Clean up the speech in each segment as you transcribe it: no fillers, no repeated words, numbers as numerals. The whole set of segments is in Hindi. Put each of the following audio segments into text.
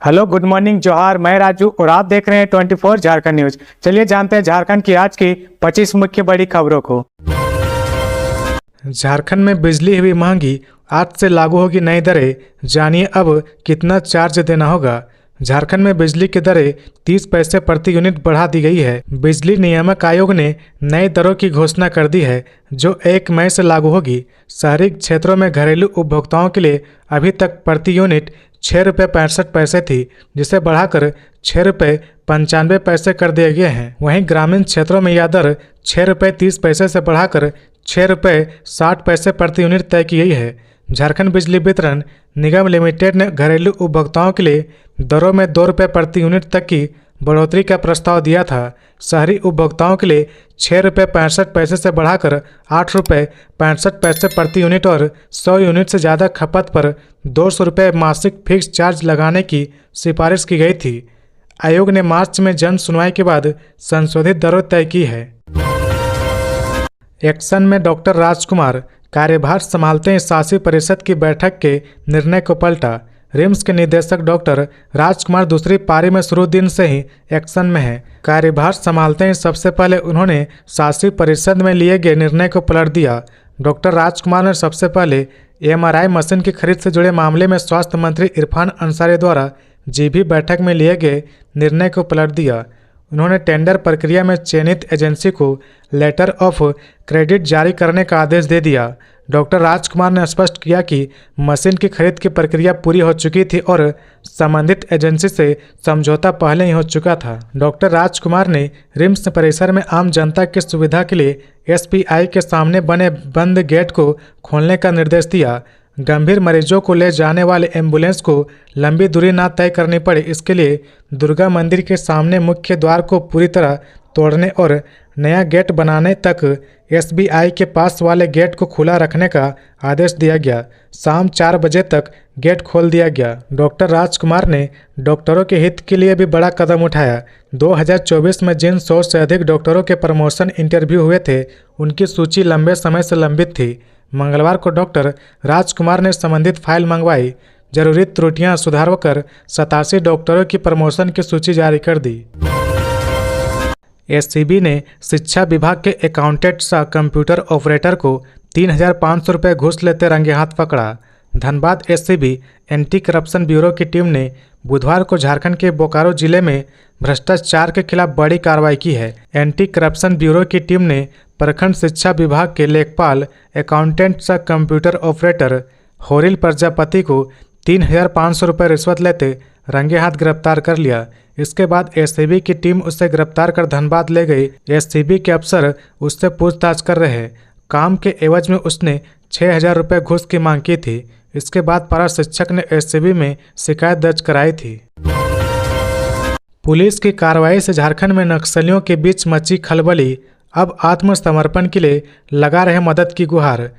हेलो, गुड मॉर्निंग, जोहार। मैं राजू और आप देख रहे हैं 24 झारखंड न्यूज। चलिए जानते हैं झारखंड की आज की 25 मुख्य बड़ी खबरों को। झारखंड में बिजली हुई महंगी, आज से लागू होगी नई दरें। जानिए अब कितना चार्ज देना होगा। झारखंड में बिजली की दरें 30 पैसे प्रति यूनिट बढ़ा दी गई है। बिजली नियामक आयोग ने नई दरों की घोषणा कर दी है, जो 1 मई से लागू होगी। शहरी क्षेत्रों में घरेलू उपभोक्ताओं के लिए अभी तक प्रति यूनिट 6 रुपये 65 पैसे थी, जिसे बढ़ाकर 6 रुपये 95 पैसे कर दिए गए हैं। वहीं ग्रामीण क्षेत्रों में यह दर 6 रुपये 30 पैसे से बढ़ाकर 6 रुपये 60 पैसे प्रति यूनिट तय की गई है। झारखंड बिजली वितरण निगम लिमिटेड ने घरेलू उपभोक्ताओं के लिए दरों में 2 रुपये प्रति यूनिट तक की बढ़ोतरी का प्रस्ताव दिया था। शहरी उपभोक्ताओं के लिए 6 रुपये 65 पैसे से बढ़ाकर 8 रुपये 65 पैसे प्रति यूनिट और 100 यूनिट से ज़्यादा खपत पर 200 रुपये मासिक फिक्स चार्ज लगाने की सिफारिश की गई थी। आयोग ने मार्च में जन सुनवाई के बाद संशोधित दरों तय की है। एक्शन में डॉक्टर राजकुमार कार्यभार संभालते ही शासी परिषद की बैठक के निर्णय को पलटा। रिम्स के निदेशक डॉक्टर राजकुमार दूसरी पारी में शुरू दिन से ही एक्शन में है। कार्यभार संभालते ही सबसे पहले उन्होंने शासी परिषद में लिए गए निर्णय को पलट दिया। डॉक्टर राजकुमार ने सबसे पहले MRI मशीन की खरीद से जुड़े मामले में स्वास्थ्य मंत्री इरफान अंसारी द्वारा जीबी बैठक में लिए गए निर्णय को पलट दिया। उन्होंने टेंडर प्रक्रिया में चयनित एजेंसी को लेटर ऑफ क्रेडिट जारी करने का आदेश दे दिया। डॉक्टर राजकुमार ने स्पष्ट किया कि मशीन की खरीद की प्रक्रिया पूरी हो चुकी थी और संबंधित एजेंसी से समझौता पहले ही हो चुका था। डॉक्टर राजकुमार ने रिम्स परिसर में आम जनता की सुविधा के लिए SBI के सामने बने बंद गेट को खोलने का निर्देश दिया। गंभीर मरीजों को ले जाने वाले एम्बुलेंस को लंबी दूरी न तय करनी पड़े, इसके लिए दुर्गा मंदिर के सामने मुख्य द्वार को पूरी तरह तोड़ने और नया गेट बनाने तक SBI के पास वाले गेट को खुला रखने का आदेश दिया गया। शाम 4 बजे तक गेट खोल दिया गया। डॉक्टर राजकुमार ने डॉक्टरों के हित के लिए भी बड़ा कदम उठाया। 2024 में जिन 100 से अधिक डॉक्टरों के प्रमोशन इंटरव्यू हुए थे, उनकी सूची लंबे समय से लंबित थी। मंगलवार को डॉक्टर राजकुमार ने संबंधित फाइल मंगवाई। जरूरी त्रुटियां सुधारकर 87 डॉक्टरों की प्रमोशन की सूची जारी कर दी। SCB ने शिक्षा विभाग के अकाउंटेंट सह कंप्यूटर ऑपरेटर को 3,500 रुपये घूस लेते रंगे हाथ पकड़ा। Dhanbad SCB anti corruption bureau की टीम ने बुधवार को झारखंड के बोकारो जिले में भ्रष्टाचार के खिलाफ बड़ी कार्रवाई की है। एंटी करप्शन ब्यूरो की टीम ने प्रखंड शिक्षा विभाग के लेखपाल अकाउंटेंट सह कंप्यूटर ऑपरेटर होरिल प्रजापति को 3,500 रुपये रिश्वत लेते रंगे हाथ गिरफ्तार कर लिया। इसके बाद SCB की टीम उसे गिरफ्तार कर धनबाद ले गई। SCB के अफसर उससे पूछताछ कर रहे हैं। काम के एवज में उसने 6,000 रुपये घूस की मांग की थी। इसके बाद पारा शिक्षक ने SCB में शिकायत दर्ज कराई थी। पुलिस की कार्रवाई से झारखंड में नक्सलियों के बीच मची खलबली। अब आत्मसमर्पण के लिए लगा रहे मदद की गुहार।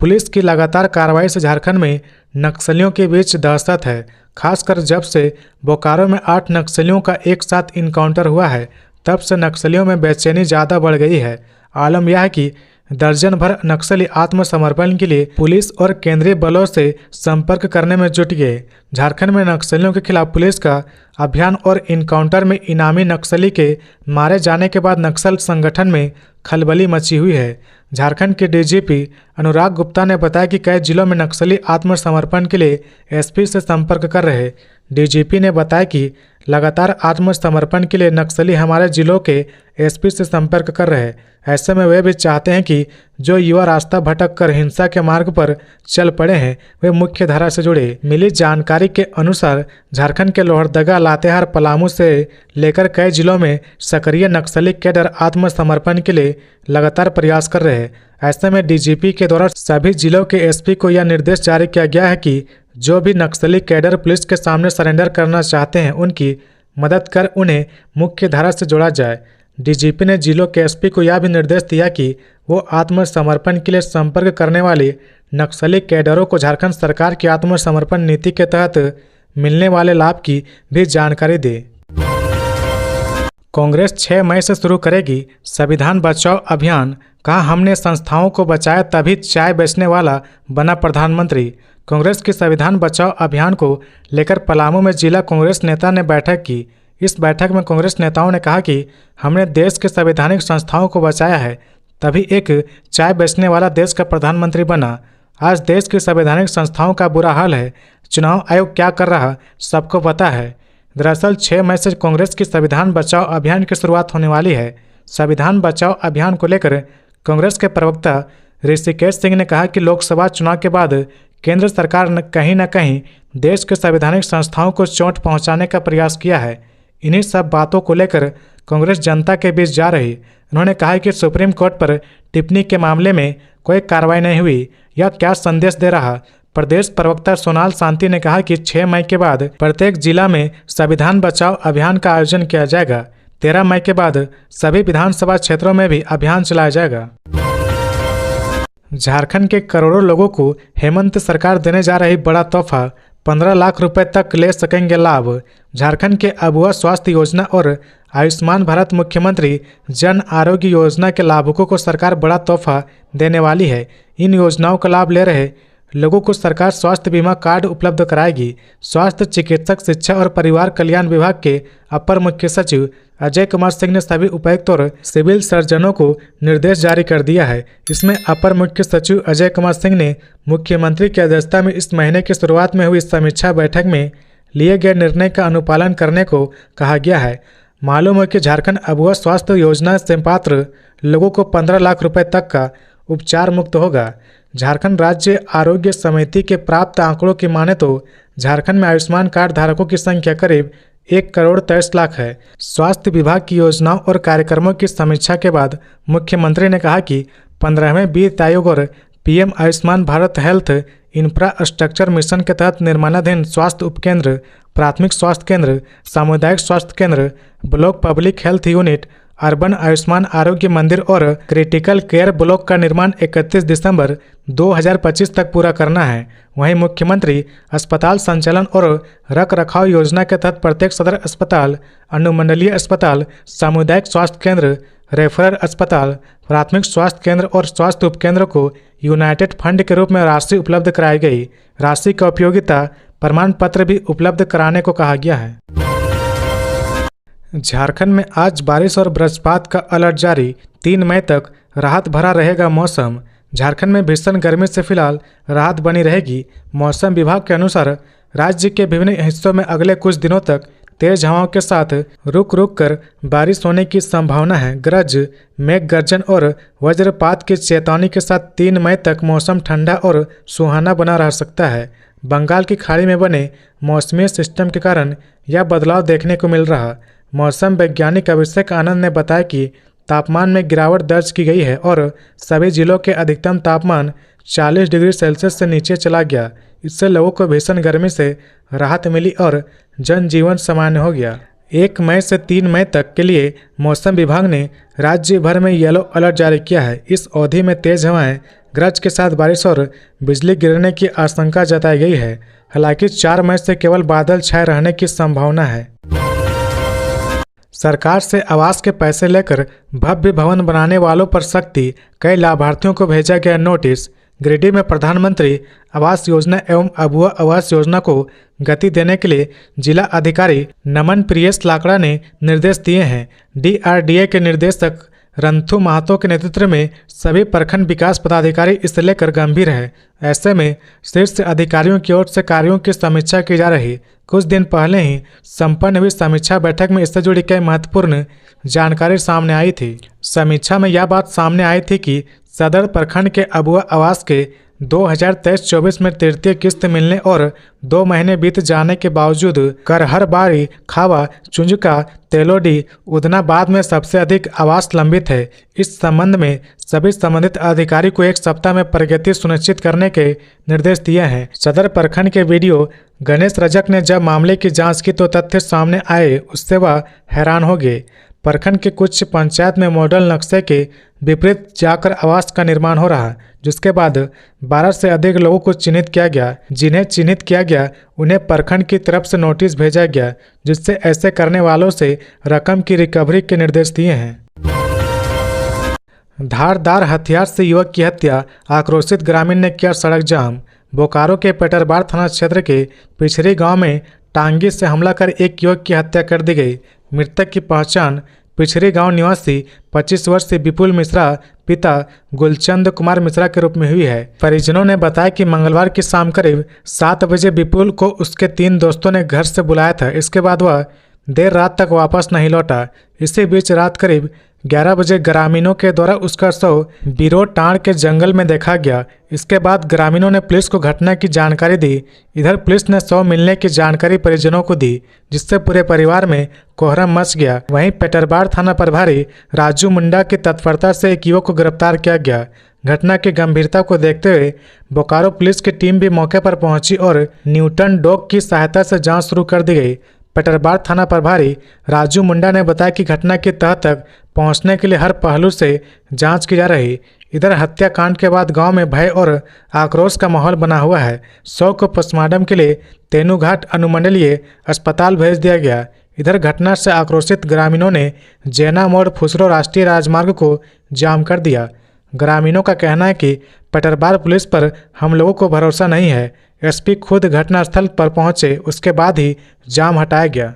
पुलिस की लगातार कार्रवाई से झारखंड में नक्सलियों के बीच दहशत है। खासकर जब से बोकारो में 8 नक्सलियों का एक साथ इनकाउंटर हुआ है, तब से नक्सलियों में बेचैनी ज़्यादा बढ़ गई है। आलम यह है कि दर्जन भर नक्सली आत्मसमर्पण के लिए पुलिस और केंद्रीय बलों से संपर्क करने में जुट गए। झारखंड में नक्सलियों के खिलाफ पुलिस का अभियान और इनकाउंटर में इनामी नक्सली के मारे जाने के बाद नक्सल संगठन में खलबली मची हुई है। झारखंड के DGP अनुराग गुप्ता ने बताया कि कई जिलों में नक्सली आत्मसमर्पण के लिए SP से संपर्क कर रहे। DGP ने बताया कि लगातार आत्मसमर्पण के लिए नक्सली हमारे जिलों के SP से संपर्क कर रहे। ऐसे में वे भी चाहते हैं कि जो युवा रास्ता भटक कर हिंसा के मार्ग पर चल पड़े हैं, वे मुख्य धारा से जुड़े। मिली जानकारी के अनुसार झारखंड के लोहरदगा, लातेहार, पलामू से लेकर कई जिलों में सक्रिय नक्सली कैडर आत्मसमर्पण के लिए लगातार प्रयास कर रहे हैं। ऐसे में DGP के द्वारा सभी जिलों के SP को यह निर्देश जारी किया गया है कि जो भी नक्सली कैडर पुलिस के सामने सरेंडर करना चाहते हैं, उनकी मदद कर उन्हें मुख्य धारा से जोड़ा जाए। DGP ने जिलों के SP को यह भी निर्देश दिया कि वो आत्मसमर्पण के लिए संपर्क करने वाले नक्सली कैडरों को झारखंड सरकार की आत्मसमर्पण नीति के तहत मिलने वाले लाभ की भी जानकारी दे। कांग्रेस 6 मई से शुरू करेगी संविधान बचाओ अभियान। कहा हमने संस्थाओं को बचाया तभी चाय बेचने वाला बना प्रधानमंत्री। कांग्रेस की संविधान बचाओ अभियान को लेकर पलामू में जिला कांग्रेस नेता ने बैठक की। इस बैठक में कांग्रेस नेताओं ने कहा कि हमने देश के संवैधानिक संस्थाओं को बचाया है तभी एक चाय बेचने वाला देश का प्रधानमंत्री बना। आज देश की संवैधानिक संस्थाओं का बुरा हाल है। चुनाव आयोग क्या कर रहा सबको पता है। दरअसल 6 मई से कांग्रेस की संविधान बचाओ अभियान की शुरुआत होने वाली है। संविधान बचाओ अभियान को लेकर कांग्रेस के प्रवक्ता ऋषिकेश सिंह ने कहा कि लोकसभा चुनाव के बाद केंद्र सरकार ने कहीं न कहीं देश के संवैधानिक संस्थाओं को चोट पहुंचाने का प्रयास किया है। इन्हीं सब बातों को लेकर कांग्रेस जनता के बीच जा रही। उन्होंने कहा कि सुप्रीम कोर्ट पर टिप्पणी के मामले में कोई कार्रवाई नहीं हुई, यह क्या संदेश दे रहा। प्रदेश प्रवक्ता सोनाल शांति ने कहा कि 6 मई के बाद प्रत्येक जिला में संविधान बचाओ अभियान का आयोजन किया जाएगा। 13 मई के बाद सभी विधानसभा क्षेत्रों में भी अभियान चलाया जाएगा। झारखंड के करोड़ों लोगों को हेमंत सरकार देने जा रही बड़ा तोहफा, 15 लाख रुपए तक ले सकेंगे लाभ। झारखंड के अबुआ स्वास्थ्य योजना और आयुष्मान भारत मुख्यमंत्री जन आरोग्य योजना के लाभुकों को सरकार बड़ा तोहफा देने वाली है। इन योजनाओं का लाभ ले रहे लोगों को सरकार स्वास्थ्य बीमा कार्ड उपलब्ध कराएगी। स्वास्थ्य, चिकित्सक, शिक्षा और परिवार कल्याण विभाग के अपर मुख्य सचिव अजय कुमार सिंह ने सभी उपायुक्त और सिविल सर्जनों को निर्देश जारी कर दिया है। इसमें अपर मुख्य सचिव अजय कुमार सिंह ने मुख्यमंत्री की अध्यक्षता में इस महीने की शुरुआत में हुई समीक्षा बैठक में लिए गए निर्णय का अनुपालन करने को कहा गया है। मालूम है कि झारखंड अबुआ स्वास्थ्य योजना से पात्र लोगों को 15 लाख रुपए तक का उपचार मुक्त होगा। झारखंड राज्य आरोग्य समिति के प्राप्त आंकड़ों की माने तो झारखंड में आयुष्मान कार्ड धारकों की संख्या करीब 1,23,00,000 है। स्वास्थ्य विभाग की योजनाओं और कार्यक्रमों की समीक्षा के बाद मुख्यमंत्री ने कहा कि 15वें वित्त आयोग और PM Ayushman Bharat health infrastructure mission के तहत निर्माणाधीन स्वास्थ्य उपकेंद्र, प्राथमिक स्वास्थ्य केंद्र, सामुदायिक स्वास्थ्य केंद्र, block public health unit, urban Ayushman आरोग्य मंदिर और क्रिटिकल केयर ब्लॉक का निर्माण 31 दिसंबर 2025 तक पूरा करना है। वहीं मुख्यमंत्री अस्पताल संचालन और रख रखाव योजना के तहत प्रत्येक सदर अस्पताल, अनुमंडलीय अस्पताल, सामुदायिक स्वास्थ्य केंद्र, रेफरल अस्पताल, प्राथमिक स्वास्थ्य केंद्र और स्वास्थ्य उपकेंद्र को यूनाइटेड फंड के रूप में राशि उपलब्ध कराई गई। राशि का उपयोगिता प्रमाण पत्र भी उपलब्ध कराने को कहा गया है। झारखंड में आज बारिश और वज्रपात का अलर्ट जारी। 3 मई तक राहत भरा रहेगा मौसम। झारखंड में भीषण गर्मी से फिलहाल राहत बनी रहेगी। मौसम विभाग के अनुसार राज्य के विभिन्न हिस्सों में अगले कुछ दिनों तक तेज हवाओं के साथ रुक रुक कर बारिश होने की संभावना है। गरज, मेघ गर्जन और वज्रपात की चेतावनी के साथ 3 मई तक मौसम ठंडा और सुहाना बना रह सकता है। बंगाल की खाड़ी में बने मौसमी सिस्टम के कारण यह बदलाव देखने को मिल रहा। मौसम वैज्ञानिक अभिषेक आनंद ने बताया कि तापमान में गिरावट दर्ज की गई है और सभी जिलों के अधिकतम तापमान 40 डिग्री सेल्सियस से नीचे चला गया। इससे लोगों को भीषण गर्मी से राहत मिली और जनजीवन सामान्य हो गया। 1 मई से 3 मई तक के लिए मौसम विभाग ने राज्य भर में येलो अलर्ट जारी किया है। इस अवधि में तेज हवाएं, गरज के साथ बारिश और बिजली गिरने की आशंका जताई गई है। हालांकि 4 मई से केवल बादल छाए रहने की संभावना है। सरकार से आवास के पैसे लेकर भव्य भवन बनाने वालों पर सख्ती, कई लाभार्थियों को भेजा गया नोटिस। गिरिडीह में प्रधानमंत्री आवास योजना एवं अबुआ आवास योजना को गति देने के लिए जिला अधिकारी नमन प्रियेश लाकड़ा ने निर्देश दिए हैं। डीआरडीए के निदेशक रंथु महातो के नेतृत्व में सभी प्रखंड विकास पदाधिकारी इसे लेकर गंभीर है। ऐसे में शीर्ष अधिकारियों की ओर से कार्यों की समीक्षा की जा रही। कुछ दिन पहले ही संपन्न हुई समीक्षा बैठक में इससे जुड़ी कई महत्वपूर्ण जानकारी सामने आई थी। समीक्षा में यह बात सामने आई थी कि सदर प्रखंड के अबुआ आवास के 2023-24 में तृतीय किस्त मिलने और 2 महीने बीत जाने के बावजूद करहरबाड़ी, खावा, चुंजका, तेलोडी, उदनाबाद में सबसे अधिक आवास लंबित है। इस संबंध में सभी संबंधित अधिकारी को 1 सप्ताह में प्रगति सुनिश्चित करने के निर्देश दिए हैं। सदर प्रखंड के वीडियो गणेश रजक ने जब मामले की जांच की तो तथ्य सामने आए, उससे वह हैरान हो गए। प्रखंड के कुछ पंचायत में मॉडल नक्शे के विपरीत जाकर आवास का निर्माण हो रहा, जिसके बाद 12 से अधिक लोगों को चिन्हित किया गया। जिन्हें चिन्हित किया गया उन्हें प्रखंड की तरफ से नोटिस भेजा गया, जिससे ऐसे करने वालों से रकम की रिकवरी के निर्देश दिए हैं। धारदार हथियार से युवक की हत्या, आक्रोशित ग्रामीण ने किया सड़क जाम। बोकारो के पेटरबार थाना क्षेत्र के पिछड़ी गांव में टांगी से हमला कर एक युवक की हत्या कर दी गई। मृतक की पहचान पिछड़ी गांव निवासी 25 वर्षीय विपुल मिश्रा पिता गुलचंद कुमार मिश्रा के रूप में हुई है। परिजनों ने बताया कि मंगलवार की शाम करीब 7 बजे विपुल को उसके 3 दोस्तों ने घर से बुलाया था। इसके बाद वह देर रात तक वापस नहीं लौटा। इसी बीच रात करीब 11 बजे ग्रामीणों के द्वारा उसका शव बिरो टांड के जंगल में देखा गया। इसके बाद ग्रामीणों ने पुलिस को घटना की जानकारी दी। इधर पुलिस ने शव मिलने की जानकारी परिजनों को दी, जिससे पूरे परिवार में कोहराम मच गया। वहीं पेटरबार थाना प्रभारी राजू मुंडा की तत्परता से एक युवक को गिरफ्तार किया गया। घटना की गंभीरता को देखते हुए बोकारो पुलिस की टीम भी मौके पर पहुंची और न्यूटन डॉग की सहायता से जाँच शुरू कर दी गई। पेटरबार थाना प्रभारी राजू मुंडा ने बताया कि घटना की तह तक पहुंचने के लिए हर पहलू से जांच की जा रही। इधर हत्याकांड के बाद गांव में भय और आक्रोश का माहौल बना हुआ है। शव को पोस्टमार्टम के लिए तेनूघाट अनुमंडलीय अस्पताल भेज दिया गया। इधर घटना से आक्रोशित ग्रामीणों ने जैना मोड़ फुसरो राष्ट्रीय राजमार्ग को जाम कर दिया। ग्रामीणों का कहना है कि पेटरबार पुलिस पर हम लोगों को भरोसा नहीं है। एसपी खुद घटनास्थल पर पहुंचे, उसके बाद ही जाम हटाया गया।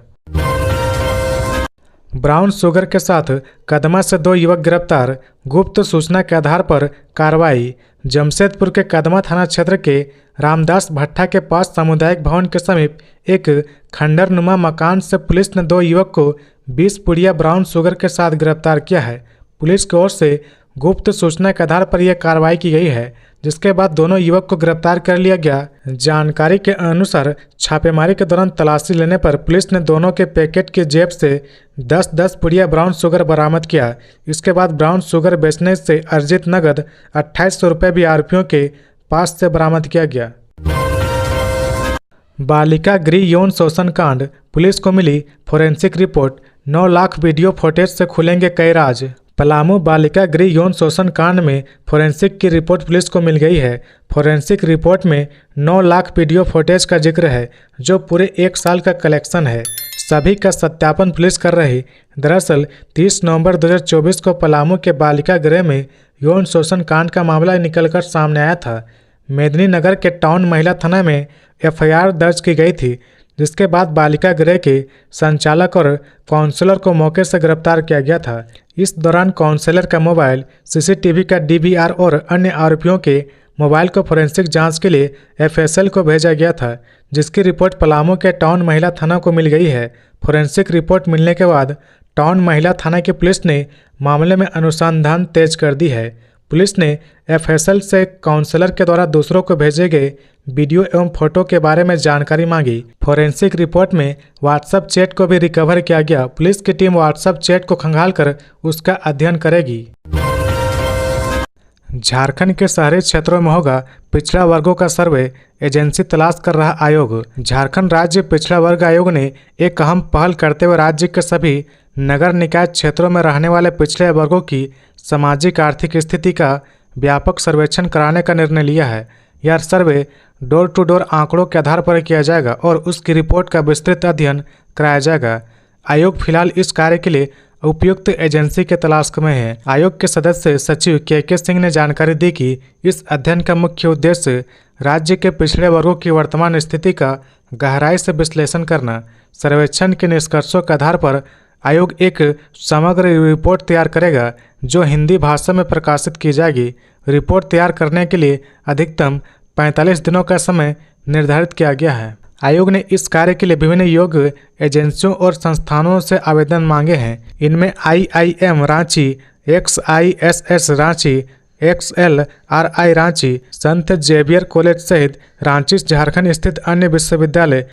ब्राउन शुगर के साथ कदमा से 2 युवक गिरफ्तार, गुप्त सूचना के आधार पर कार्रवाई। जमशेदपुर के कदमा थाना क्षेत्र के रामदास भट्टा के पास सामुदायिक भवन के समीप एक खंडरनुमा मकान से पुलिस ने 2 युवक को 20 पुड़िया ब्राउन शुगर के साथ गिरफ्तार किया है। पुलिस की ओर से गुप्त सूचना के आधार पर यह कार्रवाई की गई है, जिसके बाद दोनों युवक को गिरफ्तार कर लिया गया। जानकारी के अनुसार छापेमारी के दौरान तलाशी लेने पर पुलिस ने दोनों के पैकेट की जेब से 10-10 पुड़िया ब्राउन शुगर बरामद किया। इसके बाद ब्राउन शुगर बेचने से अर्जित नगद 2800 रुपये भी आरोपियों के पास से बरामद किया गया। बालिका गृह यौन शोषण कांड, पुलिस को मिली forensic report. 9 lakh video footage से खुलेंगे कई राज। पलामू बालिका गृह यौन शोषण कांड में फोरेंसिक की रिपोर्ट पुलिस को मिल गई है। फोरेंसिक रिपोर्ट में 9 लाख वीडियो फुटेज का जिक्र है, जो पूरे 1 साल का कलेक्शन है। सभी का सत्यापन पुलिस कर रही। दरअसल 30 नवंबर 2024 को पलामू के बालिका गृह में यौन शोषण कांड का मामला निकलकर सामने आया था। मेदिनीनगर के टाउन महिला थाना में FIR दर्ज की गई थी, जिसके बाद बालिका गृह के संचालक और काउंसलर को मौके से गिरफ्तार किया गया था। इस दौरान काउंसलर का मोबाइल, CCTV का DVR और अन्य आरोपियों के मोबाइल को फोरेंसिक जांच के लिए FSL को भेजा गया था, जिसकी रिपोर्ट पलामू के टाउन महिला थाना को मिल गई है। फोरेंसिक रिपोर्ट मिलने के बाद टाउन महिला थाना की पुलिस ने मामले में अनुसंधान तेज कर दी है। पुलिस ने FSL से काउंसलर के द्वारा दूसरों को भेजे गए वीडियो एवं फोटो के बारे में जानकारी मांगी। फोरेंसिक रिपोर्ट में व्हाट्सएप चैट को भी रिकवर किया गया। पुलिस की टीम व्हाट्सएप चैट को खंगालकर उसका अध्ययन करेगी। झारखंड के शहरी क्षेत्रों में होगा पिछड़ा वर्गों का सर्वे, एजेंसी तलाश कर रहा आयोग। झारखंड राज्य पिछड़ा वर्ग आयोग ने एक अहम पहल करते हुए राज्य के सभी नगर निकाय क्षेत्रों में रहने वाले पिछड़े वर्गों की सामाजिक आर्थिक स्थिति का व्यापक सर्वेक्षण कराने का निर्णय लिया है। यह सर्वे डोर टू डोर आंकड़ों के आधार पर किया जाएगा और उसकी रिपोर्ट का विस्तृत अध्ययन कराया जाएगा। आयोग फिलहाल इस कार्य के लिए उपयुक्त एजेंसी के तलाश में है। आयोग के सदस्य सचिव KK सिंह ने जानकारी दी कि इस अध्ययन का मुख्य उद्देश्य राज्य के पिछड़े वर्गों की वर्तमान स्थिति का गहराई से विश्लेषण करना। सर्वेक्षण के निष्कर्षों के आधार पर आयोग एक समग्र रिपोर्ट तैयार करेगा, जो हिंदी भाषा में प्रकाशित की जाएगी। रिपोर्ट तैयार करने के लिए अधिकतम 45 दिनों का समय निर्धारित किया गया है। आयोग ने इस कार्य के लिए विभिन्न योग्य एजेंसियों और संस्थानों से आवेदन मांगे हैं। इनमें IIM Ranchi, XISS Ranchi, XLRI Ranchi, संत जेवियर कॉलेज सहित रांची झारखंड स्थित अन्य विश्वविद्यालय।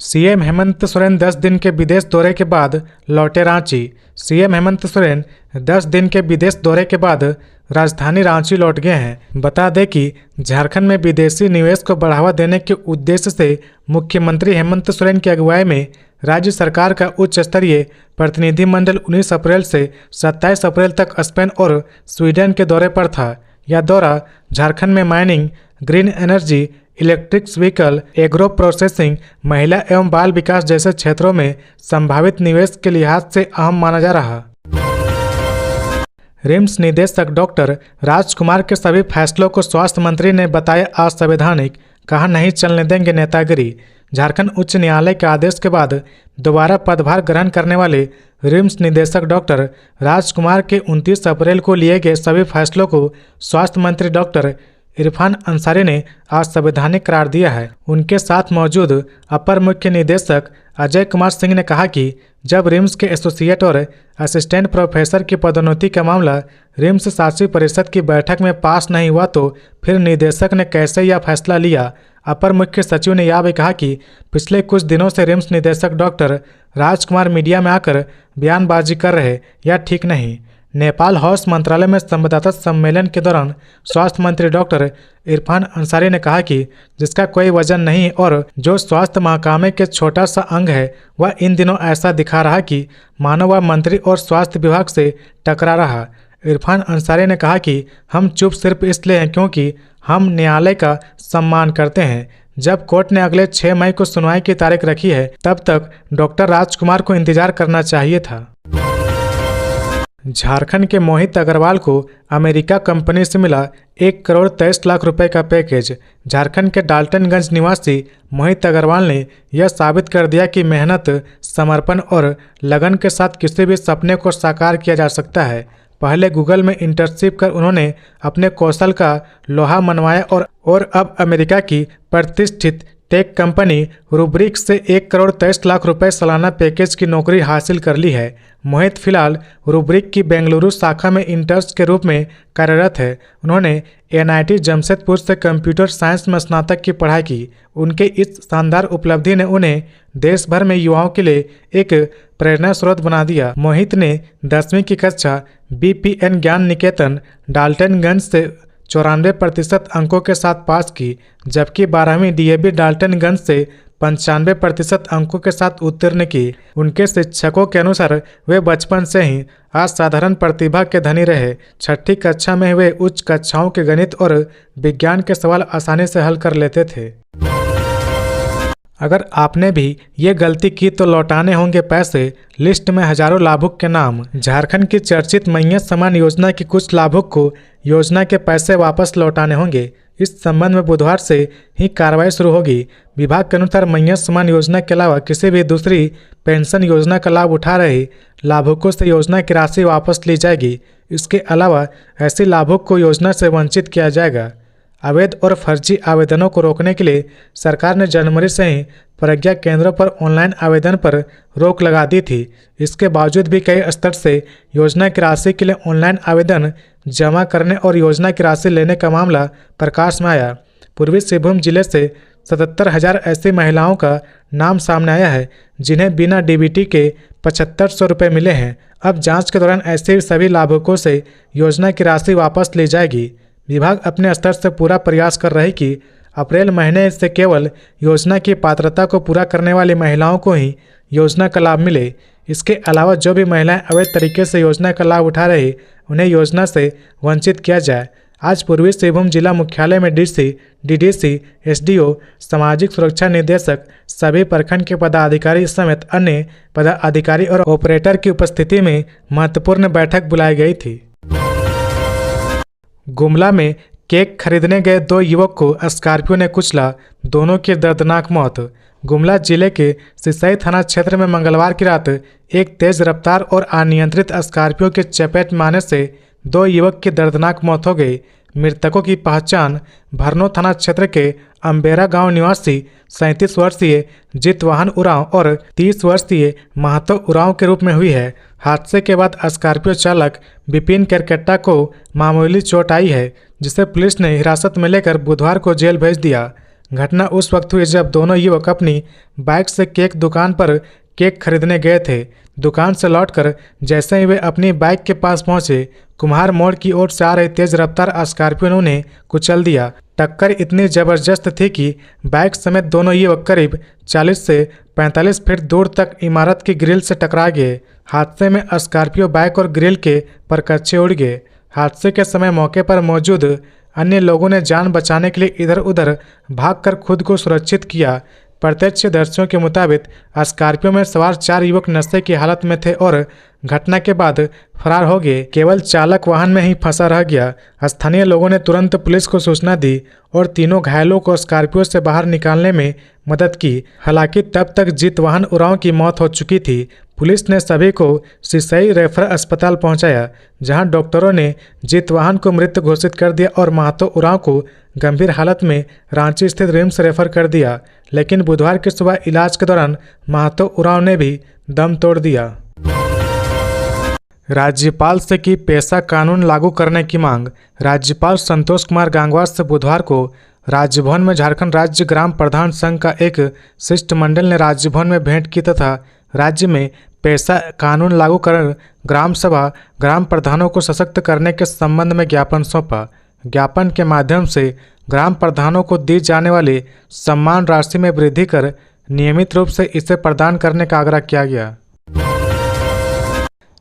CM हेमंत सोरेन 10 दिन के विदेश दौरे के बाद लौटे रांची। CM हेमंत सोरेन 10 दिन के विदेश दौरे के बाद राजधानी रांची लौट गए हैं। बता दें कि झारखंड में विदेशी निवेश को बढ़ावा देने के उद्देश्य से मुख्यमंत्री हेमंत सोरेन की अगुवाई में राज्य सरकार का उच्च स्तरीय प्रतिनिधिमंडल 19 अप्रैल से 27 अप्रैल तक स्पेन और स्वीडन के दौरे पर था। यह दौरा झारखंड में mining, green energy, electric vehicle, agro processing, महिला एवं बाल विकास जैसे क्षेत्रों में संभावित निवेश के लिहाज से अहम माना जा रहा। रिम्स निदेशक डॉक्टर राजकुमार के सभी फैसलों को स्वास्थ्य मंत्री ने बताया असंवैधानिक, कहा नहीं चलने देंगे नेतागिरी। झारखंड उच्च न्यायालय के आदेश के बाद दोबारा पदभार ग्रहण करने वाले रिम्स निदेशक डॉक्टर राजकुमार के 29 अप्रैल को लिए गए सभी फैसलों को स्वास्थ्य मंत्री डॉक्टर इरफान अंसारी ने असंवैधानिक करार दिया है। उनके साथ मौजूद अपर मुख्य निदेशक अजय कुमार सिंह ने कहा कि जब रिम्स के एसोसिएट और असिस्टेंट प्रोफेसर की पदोन्नति का मामला रिम्स शासी परिषद की बैठक में पास नहीं हुआ तो फिर निदेशक ने कैसे यह फैसला लिया। अपर मुख्य सचिव ने यह भी कहा कि पिछले कुछ दिनों से रिम्स निदेशक डॉक्टर राजकुमार मीडिया में आकर बयानबाजी कर रहे, यह ठीक नहीं। नेपाल हाउस मंत्रालय में संवाददाता सम्मेलन के दौरान स्वास्थ्य मंत्री डॉक्टर इरफान अंसारी ने कहा कि जिसका कोई वजन नहीं और जो स्वास्थ्य महकमे के छोटा सा अंग है वह इन दिनों ऐसा दिखा रहा कि मानो वह मंत्री और स्वास्थ्य विभाग से टकरा रहा। इरफान अंसारी ने कहा कि हम चुप सिर्फ इसलिए हैं क्योंकि हम न्यायालय का सम्मान करते हैं। जब कोर्ट ने अगले 6 मई को सुनवाई की तारीख रखी है तब तक डॉक्टर राजकुमार को इंतजार करना चाहिए था। झारखंड के मोहित अग्रवाल को अमेरिका कंपनी से मिला 1,23,00,000 रुपए का पैकेज। झारखंड के डाल्टनगंज निवासी मोहित अग्रवाल ने यह साबित कर दिया कि मेहनत, समर्पण और लगन के साथ किसी भी सपने को साकार किया जा सकता है। पहले गूगल में इंटर्नशिप कर उन्होंने अपने कौशल का लोहा मनवाया और अब अमेरिका की प्रतिष्ठित टेक कंपनी रूब्रिक से 1,23,00,000 रुपए सालाना पैकेज की नौकरी हासिल कर ली है। मोहित फिलहाल रूब्रिक की बेंगलुरु शाखा में इंटर्न के रूप में कार्यरत है। उन्होंने NIT जमशेदपुर से कंप्यूटर साइंस में स्नातक की पढ़ाई की। उनके इस शानदार उपलब्धि ने उन्हें देश भर में युवाओं के लिए एक प्रेरणा स्रोत बना दिया। मोहित ने 10वीं की कक्षा BPN ज्ञान निकेतन डाल्टनगंज से 94% अंकों के साथ पास की, जबकि 12वीं DAV डाल्टनगंज से 95% अंकों के साथ उत्तीर्ण की। उनके शिक्षकों के अनुसार वे बचपन से ही असाधारण प्रतिभा के धनी रहे। 6ठी कक्षा में वे उच्च कक्षाओं के गणित और विज्ञान के सवाल आसानी से हल कर लेते थे। अगर आपने भी ये गलती की तो लौटाने होंगे पैसे, लिस्ट में हजारों लाभुक के नाम। झारखंड की चर्चित मैयत समान योजना के कुछ लाभुक को योजना के पैसे वापस लौटाने होंगे। इस संबंध में बुधवार से ही कार्रवाई शुरू होगी। विभाग के अनुसार मैयत समान योजना के अलावा किसी भी दूसरी पेंशन योजना का लाभ उठा रहे लाभुकों से योजना की राशि वापस ली जाएगी। इसके अलावा ऐसे लाभुक को योजना से वंचित किया जाएगा। अवैध और फर्जी आवेदनों को रोकने के लिए सरकार ने जनवरी से ही प्रज्ञा केंद्रों पर ऑनलाइन आवेदन पर रोक लगा दी थी। इसके बावजूद भी कई स्तर से योजना की राशि के लिए ऑनलाइन आवेदन जमा करने और योजना की राशि लेने का मामला प्रकाश में आया। पूर्वी सिंहभूम जिले से 77,000 ऐसी महिलाओं का नाम सामने आया है जिन्हें बिना DBT के 7,500 रुपये मिले हैं। अब जांच के दौरान ऐसे सभी लाभुकों से योजना की राशि वापस ली जाएगी। विभाग अपने स्तर से पूरा प्रयास कर रही कि अप्रैल महीने से केवल योजना की पात्रता को पूरा करने वाली महिलाओं को ही योजना का लाभ मिले। इसके अलावा जो भी महिलाएं अवैध तरीके से योजना का लाभ उठा रही उन्हें योजना से वंचित किया जाए। आज पूर्वी सिंहभूम जिला मुख्यालय में DC, DDC, SDO, सामाजिक सुरक्षा निदेशक, सभी प्रखंड के पदाधिकारी समेत अन्य पदाधिकारी और ऑपरेटर की उपस्थिति में महत्वपूर्ण बैठक बुलाई गई थी। गुमला में केक खरीदने गए 2 युवक को स्कॉर्पियो ने कुचला, दोनों की दर्दनाक मौत। गुमला जिले के सिसई थाना क्षेत्र में मंगलवार की रात एक तेज रफ्तार और अनियंत्रित स्कॉर्पियो के चपेट में आने से 2 युवक की दर्दनाक मौत हो गई। मृतकों की पहचान भरनो थाना क्षेत्र के अंबेरा गांव निवासी 37 वर्षीय जितवाहन उरांव और 30 वर्षीय महतो उरांव के रूप में हुई है। हादसे के बाद स्कॉर्पियो चालक विपिन केरकेट्टा को मामूली चोट आई है, जिसे पुलिस ने हिरासत में लेकर बुधवार को जेल भेज दिया। घटना उस वक्त हुई जब दोनों युवक अपनी बाइक से केक दुकान पर केक खरीदने गए थे। दुकान से लौटकर जैसे ही वे अपनी बाइक के पास पहुंचे, कुम्हार मोड़ की ओर से आ रही तेज रफ्तार स्कॉर्पियो ने उन्हें कुचल दिया। टक्कर इतनी जबरदस्त थी कि बाइक समेत दोनों युवक करीब 40 से 45 फीट दूर तक इमारत की ग्रिल से टकरा गए। हादसे में स्कॉर्पियो बाइक और ग्रिल के परकच्चे उड़ गए। हादसे के समय मौके पर मौजूद अन्य लोगों ने जान बचाने के लिए इधर उधर भागकर खुद को सुरक्षित किया। प्रत्यक्षदर्शियों के मुताबिक स्कॉर्पियो में सवार 4 युवक नशे की हालत में थे और घटना के बाद फरार हो गए। केवल चालक वाहन में ही फंसा रह गया। स्थानीय लोगों ने तुरंत पुलिस को सूचना दी और तीनों घायलों को स्कॉर्पियो से बाहर निकालने में मदद की। हालांकि तब तक जीतवाहन उरांव की मौत हो चुकी थी। पुलिस ने सभी को सिसई रेफरल अस्पताल पहुंचाया, जहां डॉक्टरों ने जीतवाहन को मृत घोषित कर दिया और महतो उरांव को गंभीर हालत में रांची स्थित रिम्स रेफर कर दिया। लेकिन बुधवार की सुबह इलाज के दौरान महतो उरांव ने भी दम तोड़ दिया। राज्यपाल से की पेशा कानून लागू करने की मांग। राज्यपाल संतोष कुमार गंगवार से बुधवार को राजभवन में झारखंड राज्य ग्राम प्रधान संघ का एक शिष्टमंडल ने राजभवन में भेंट की तथा राज्य में पेशा कानून लागू कर ग्राम सभा ग्राम प्रधानों को सशक्त करने के संबंध में ज्ञापन सौंपा। ज्ञापन के माध्यम से ग्राम प्रधानों को दी जाने वाली सम्मान राशि में वृद्धि कर नियमित रूप से इसे प्रदान करने का आग्रह किया गया।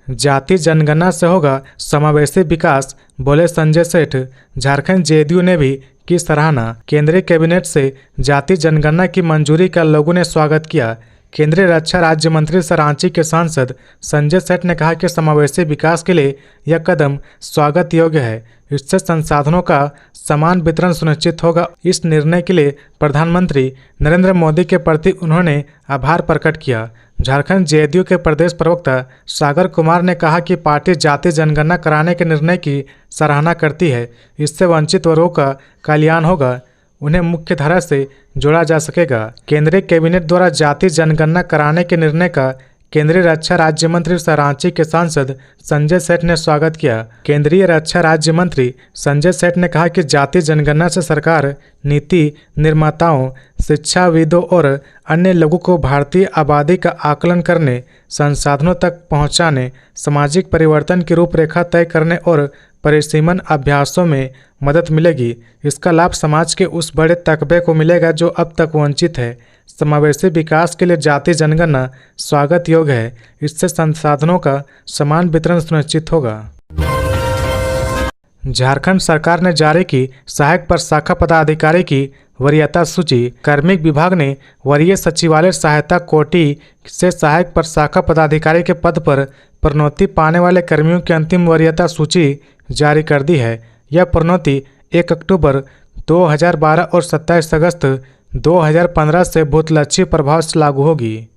जाति जनगणना से होगा समावेशी विकास, बोले संजय सेठ। झारखंड जेडीयू ने भी की सराहना। केंद्रीय कैबिनेट से जाति जनगणना की मंजूरी का लोगों ने स्वागत किया। केंद्रीय रक्षा राज्य मंत्री सह रांची के सांसद संजय सेठ ने कहा कि समावेशी विकास के लिए यह कदम स्वागत योग्य है। इससे संसाधनों का समान वितरण सुनिश्चित होगा। इस निर्णय के लिए प्रधानमंत्री नरेंद्र मोदी के प्रति उन्होंने आभार प्रकट किया। झारखंड जेडीयू के प्रदेश प्रवक्ता सागर कुमार ने कहा कि पार्टी जाति जनगणना कराने के निर्णय की सराहना करती है। इससे वंचित वर्गों का कल्याण होगा, उन्हें मुख्य धारा से जोड़ा जा सकेगा। केंद्रीय कैबिनेट द्वारा जाति जनगणना कराने के निर्णय का केंद्रीय रक्षा राज्य मंत्री सह रांची के सांसद संजय सेठ ने स्वागत किया। केंद्रीय रक्षा राज्य मंत्री संजय सेठ ने कहा कि जाति जनगणना से सरकार नीति निर्माताओं, शिक्षाविदों और अन्य लोगों को भारतीय आबादी का आकलन करने, संसाधनों तक पहुंचाने, सामाजिक परिवर्तन की रूपरेखा तय करने और परिसीमन अभ्यासों में मदद मिलेगी। इसका लाभ समाज के उस बड़े तबके को मिलेगा जो अब तक वंचित है। समावेशी विकास के लिए जाति जनगणना स्वागत योग्य है। इससे संसाधनों का समान वितरण सुनिश्चित होगा। झारखंड सरकार ने जारी की सहायक प्रशाखा पदाधिकारी की वरीयता सूची। कार्मिक विभाग ने वरीय सचिवालय सहायता कोटि से सहायक प्रशाखा पदाधिकारी के पद पर प्रोन्नति पाने वाले कर्मियों की अंतिम वरीयता सूची जारी कर दी है। यह प्रोन्नति 1 अक्टूबर 2012 और 27 अगस्त 2015 से भूतलक्षी प्रभाव से लागू होगी।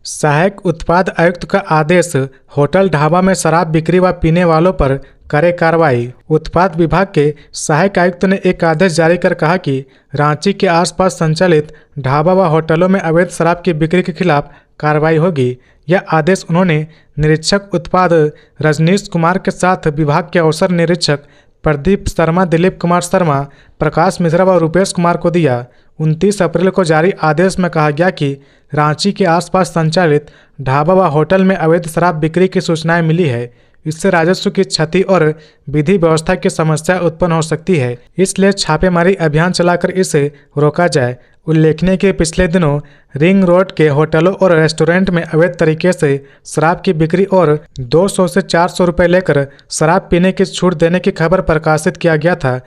सहायक उत्पाद आयुक्त का आदेश। होटल ढाबा में शराब बिक्री व पीने वालों पर करे कार्रवाई। उत्पाद विभाग के सहायक आयुक्त ने एक आदेश जारी कर कहा कि रांची के आसपास संचालित ढाबा व होटलों में अवैध शराब की बिक्री के खिलाफ कार्रवाई होगी। यह आदेश उन्होंने निरीक्षक उत्पाद रजनीश कुमार के साथ विभाग के अवसर निरीक्षक प्रदीप शर्मा, दिलीप कुमार शर्मा, प्रकाश मिश्रा व रुपेश कुमार को दिया। 29 अप्रैल को जारी आदेश में कहा गया कि रांची के आसपास संचालित ढाबा व होटल में अवैध शराब बिक्री की सूचनाएं मिली है। इससे राजस्व की क्षति और विधि व्यवस्था की समस्या उत्पन्न हो सकती है, इसलिए छापेमारी अभियान चलाकर इसे रोका जाए। उल्लेखनीय कि पिछले दिनों रिंग रोड के होटलों और रेस्टोरेंट में अवैध तरीके से शराब की बिक्री और 200 से 400 रुपये लेकर शराब पीने की छूट देने की खबर प्रकाशित किया गया था।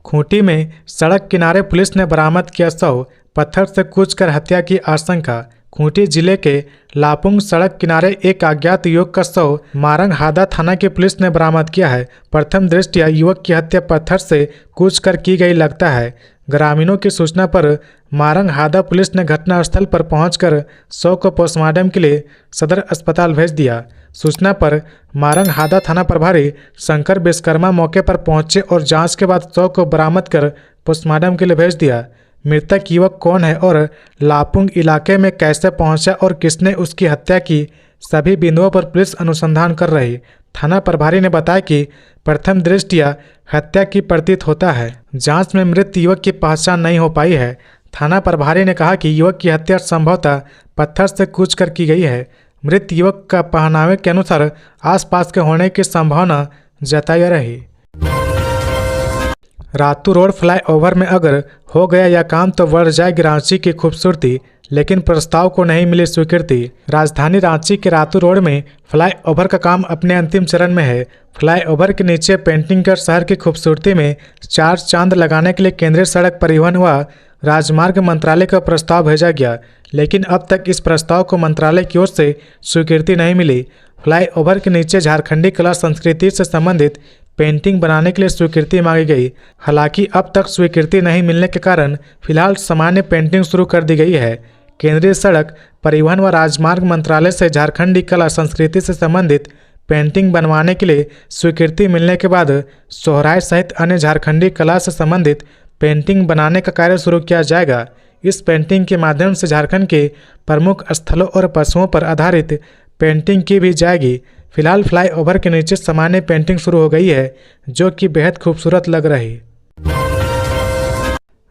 खूंटी में सड़क किनारे पुलिस ने बरामद किया शव। पत्थर से कूचकर हत्या की आशंका। खूंटी जिले के लापुंग सड़क किनारे एक अज्ञात युवक का शव मारंग हादा थाना की पुलिस ने बरामद किया है। प्रथम दृष्टया युवक की हत्या पत्थर से कूचकर की गई लगता है। ग्रामीणों की सूचना पर मारंग हादा पुलिस ने घटनास्थल पर पहुंचकर शव को पोस्टमार्टम के लिए सदर अस्पताल भेज दिया। सूचना पर मारंग हादा थाना प्रभारी शंकर विश्वकर्मा मौके पर पहुंचे और जांच के बाद शव को बरामद कर पोस्टमार्टम के लिए भेज दिया। मृतक युवक कौन है और लापुंग इलाके में कैसे पहुंचा और किसने उसकी हत्या की, सभी बिंदुओं पर पुलिस अनुसंधान कर रही। थाना प्रभारी ने बताया कि प्रथम दृष्टया हत्या की प्रतीत होता है। जांच में मृत युवक की पहचान नहीं हो पाई है। थाना प्रभारी ने कहा कि युवक की हत्या संभवतः पत्थर से कूचकर की गई है। मृत युवक का पहनावे के अनुसार आसपास के होने की संभावना जताई रही। रातू रोड फ्लाईओवर में अगर हो गया यह काम तो बढ़ जाएगी रांची की खूबसूरती, लेकिन प्रस्ताव को नहीं मिली स्वीकृति। राजधानी रांची के रातू रोड में फ्लाईओवर का काम अपने अंतिम चरण में है। फ्लाईओवर के नीचे पेंटिंग कर शहर की खूबसूरती में चार चांद लगाने के लिए केंद्रीय सड़क परिवहन व राजमार्ग मंत्रालय का प्रस्ताव भेजा गया, लेकिन अब तक इस प्रस्ताव को मंत्रालय की ओर से स्वीकृति नहीं मिली। फ्लाईओवर के नीचे झारखंडी कला संस्कृति से संबंधित पेंटिंग बनाने के लिए स्वीकृति मांगी गई। हालांकि अब तक स्वीकृति नहीं मिलने के कारण फिलहाल सामान्य पेंटिंग शुरू कर दी गई है। केंद्रीय सड़क परिवहन व राजमार्ग मंत्रालय से झारखंडी कला संस्कृति से संबंधित पेंटिंग बनवाने के लिए स्वीकृति मिलने के बाद सोहराय सहित अन्य झारखंडी कला से संबंधित पेंटिंग बनाने का कार्य शुरू किया जाएगा। इस पेंटिंग के माध्यम से झारखंड के प्रमुख स्थलों और पशुओं पर आधारित पेंटिंग की भी जाएगी। फिलहाल फ्लाईओवर के नीचे सामान्य पेंटिंग शुरू हो गई है, जो कि बेहद खूबसूरत लग रही।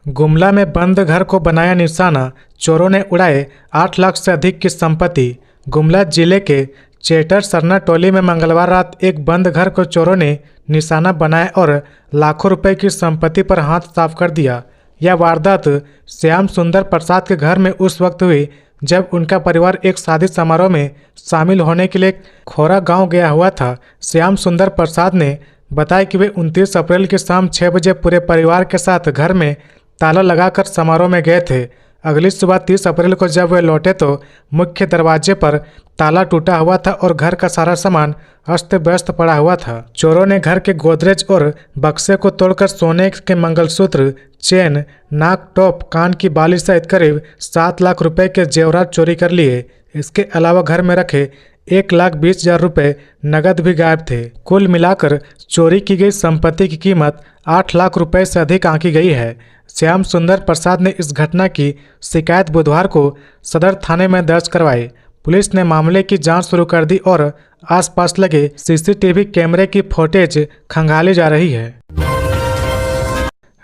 गुमला में बंद घर को बनाया निशाना, चोरों ने उड़ाए 8 लाख से अधिक की संपत्ति। गुमला जिले के चेटर सरना टोली में मंगलवार रात एक बंद घर को चोरों ने निशाना बनाया और लाखों रुपए की संपत्ति पर हाथ साफ कर दिया। यह वारदात श्याम सुंदर प्रसाद के घर में उस वक्त हुई जब उनका परिवार एक शादी समारोह में शामिल होने के लिए खोरा गांव गया हुआ था। श्याम सुंदर प्रसाद ने बताया कि वे 29 अप्रैल की शाम 6 बजे पूरे परिवार के साथ घर में ताला लगाकर समारोह में गए थे। अगली सुबह 30 अप्रैल को जब वे लौटे तो मुख्य दरवाजे पर ताला टूटा हुआ था और घर का सारा सामान अस्त व्यस्त पड़ा हुआ था। चोरों ने घर के गोदरेज और बक्से को तोड़कर सोने के मंगलसूत्र, चेन, नाक टॉप, कान की बाली सहित करीब 7 लाख रुपए के जेवरात चोरी कर लिए। इसके अलावा घर में रखे 1,20,000 रुपये नगद भी गायब थे। कुल मिलाकर चोरी की गई संपत्ति की कीमत 8 लाख रुपए से अधिक आंकी गई है। श्याम सुंदर प्रसाद ने इस घटना की शिकायत बुधवार को सदर थाने में दर्ज करवाई। पुलिस ने मामले की जांच शुरू कर दी और आसपास लगे सीसीटीवी कैमरे की फुटेज खंगाली जा रही है।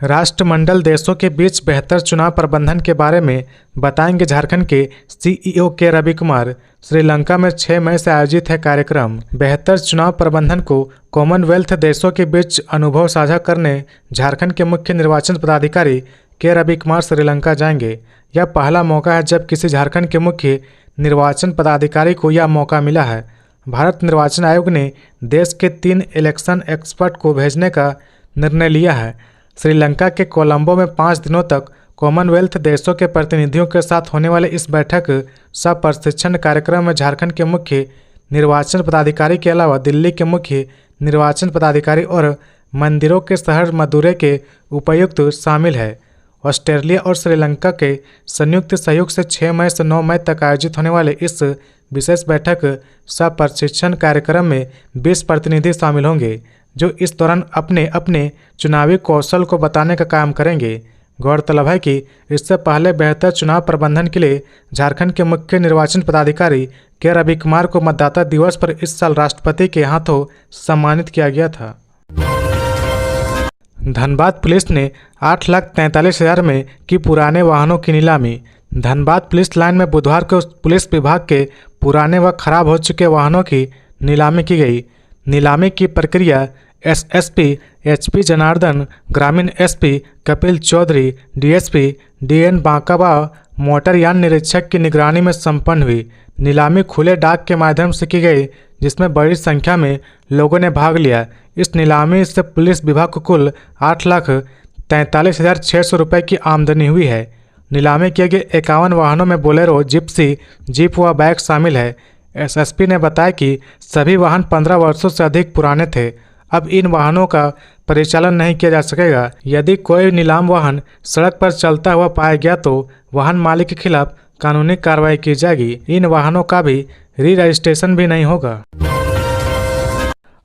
राष्ट्रमंडल देशों के बीच बेहतर चुनाव प्रबंधन के बारे में बताएंगे झारखंड के सीईओ के रवि कुमार। श्रीलंका में 6 मई से आयोजित है कार्यक्रम। बेहतर चुनाव प्रबंधन को कॉमनवेल्थ देशों के बीच अनुभव साझा करने झारखंड के मुख्य निर्वाचन पदाधिकारी के रवि कुमार श्रीलंका जाएंगे। यह पहला मौका है जब किसी झारखंड के मुख्य निर्वाचन पदाधिकारी को यह मौका मिला है। भारत निर्वाचन आयोग ने देश के 3 इलेक्शन एक्सपर्ट को भेजने का निर्णय लिया है। श्रीलंका के कोलंबो में 5 दिनों तक कॉमनवेल्थ देशों के प्रतिनिधियों के साथ होने वाले इस बैठक सह प्रशिक्षण कार्यक्रम में झारखंड के मुख्य निर्वाचन पदाधिकारी के अलावा दिल्ली के मुख्य निर्वाचन पदाधिकारी और मंदिरों के शहर मदुरै के उपायुक्त शामिल है। ऑस्ट्रेलिया और श्रीलंका के संयुक्त सहयोग से 6 मई से 9 मई तक आयोजित होने वाले इस विशेष बैठक सह प्रशिक्षण कार्यक्रम में 20 प्रतिनिधि शामिल होंगे, जो इस दौरान अपने अपने चुनावी कौशल को बताने का काम करेंगे। गौरतलब है कि इससे पहले बेहतर चुनाव प्रबंधन के लिए झारखंड के मुख्य निर्वाचन पदाधिकारी के रवि कुमार को मतदाता दिवस पर इस साल राष्ट्रपति के हाथों सम्मानित किया गया था। धनबाद पुलिस ने 8,43,000 में की पुराने वाहनों की नीलामी। धनबाद पुलिस लाइन में बुधवार को पुलिस विभाग के पुराने व खराब हो चुके वाहनों की नीलामी की गई। नीलामी की प्रक्रिया एसएसपी एचपी जनार्दन, ग्रामीण SP Kapil Chaudhary, DSP DN Banka व मोटरयान निरीक्षक की निगरानी में संपन्न हुई। नीलामी खुले डाक के माध्यम से की गई, जिसमें बड़ी संख्या में लोगों ने भाग लिया। इस नीलामी से पुलिस विभाग को कुल 8,43,600 रुपये की आमदनी हुई है। नीलामी किए गए 51 वाहनों में बोलेरो, जिप्सी, जीप व बाइक शामिल है। एसएसपी ने बताया कि सभी वाहन 15 वर्षों से अधिक पुराने थे। अब इन वाहनों का परिचालन नहीं किया जा सकेगा। यदि कोई नीलाम वाहन सड़क पर चलता हुआ पाया गया तो वाहन मालिक के खिलाफ कानूनी कार्रवाई की जाएगी। इन वाहनों का भी री रजिस्ट्रेशन भी नहीं होगा।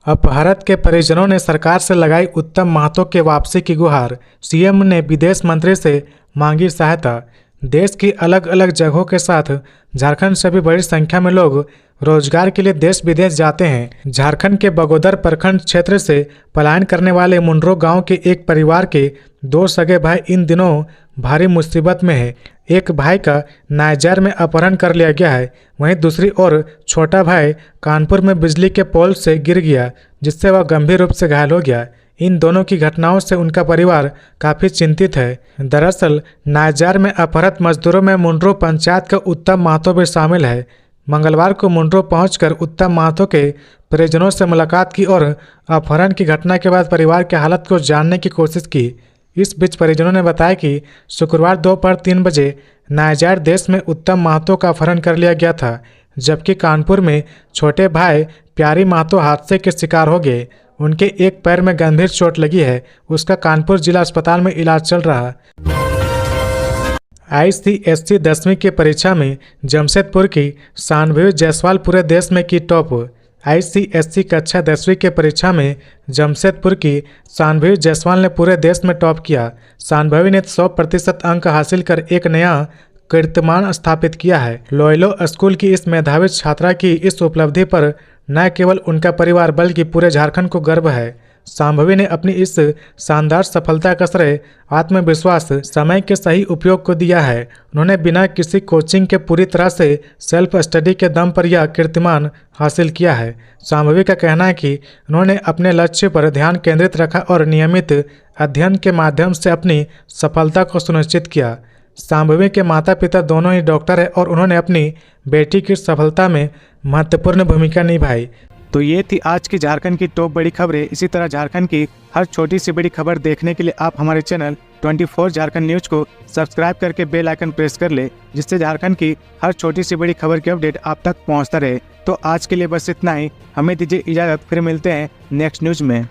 अपहृत के परिजनों ने सरकार से लगाई उत्तम महतो के वापसी की गुहार। सीएम ने विदेश मंत्री से मांगी सहायता। देश की अलग अलग जगहों के साथ झारखंड से भी बड़ी संख्या में लोग रोजगार के लिए देश विदेश जाते हैं। झारखंड के बगोदर प्रखंड क्षेत्र से पलायन करने वाले मुंड्रो गांव के एक परिवार के 2 सगे भाई इन दिनों भारी मुसीबत में है। एक भाई का नाइजर में अपहरण कर लिया गया है, वहीं दूसरी ओर छोटा भाई कानपुर में बिजली के पोल से गिर गया, जिससे वह गंभीर रूप से घायल हो गया। इन दोनों की घटनाओं से उनका परिवार काफ़ी चिंतित है। दरअसल नायजार में अपहृत मजदूरों में मुंड्रो पंचायत का उत्तम महतो भी शामिल है। मंगलवार को मुंड्रो पहुंचकर उत्तम महतो के परिजनों से मुलाकात की और अपहरण की घटना के बाद परिवार की हालत को जानने की कोशिश की। इस बीच परिजनों ने बताया कि शुक्रवार दोपहर 3 बजे नायजार देश में उत्तम महतो का अपहरण कर लिया गया था, जबकि कानपुर में छोटे भाई प्यारी महतो हादसे के शिकार हो गए। उनके एक पैर में गंभीर चोट लगी है, उसका कानपुर जिला अस्पताल में इलाज चल रहा है। ICSE 10वीं की परीक्षा में जमशेदपुर की शानवी जायसवाल पूरे देश में की टॉप। ICSE कक्षा 10वीं के परीक्षा में जमशेदपुर की शानवी जायसवाल ने पूरे देश में टॉप किया। शानवी ने 100% अंक हासिल कर एक नया कीर्तिमान स्थापित किया है। लोयलो स्कूल की इस मेधावी छात्रा की इस उपलब्धि पर न केवल उनका परिवार बल्कि पूरे झारखंड को गर्व है। शांभवी ने अपनी इस शानदार सफलता का श्रेय आत्मविश्वास, समय के सही उपयोग को दिया है। उन्होंने बिना किसी कोचिंग के पूरी तरह से सेल्फ स्टडी के दम पर यह कीर्तिमान हासिल किया है। शांभवी का कहना है कि उन्होंने अपने लक्ष्य पर ध्यान केंद्रित रखा और नियमित अध्ययन के माध्यम से अपनी सफलता को सुनिश्चित किया। शांभवी के माता पिता दोनों ही डॉक्टर हैं और उन्होंने अपनी बेटी की सफलता में महत्वपूर्ण भूमिका निभाई। तो ये थी आज की झारखंड की टॉप बड़ी खबरें। इसी तरह झारखंड की हर छोटी सी बड़ी खबर देखने के लिए आप हमारे चैनल 24 झारखंड न्यूज को सब्सक्राइब करके बेल आइकन प्रेस कर ले, जिससे झारखंड की हर छोटी सी बड़ी खबर की अपडेट आप तक पहुंचता रहे। तो आज के लिए बस इतना ही, हमें दीजिए इजाजत, फिर मिलते हैं नेक्स्ट न्यूज में।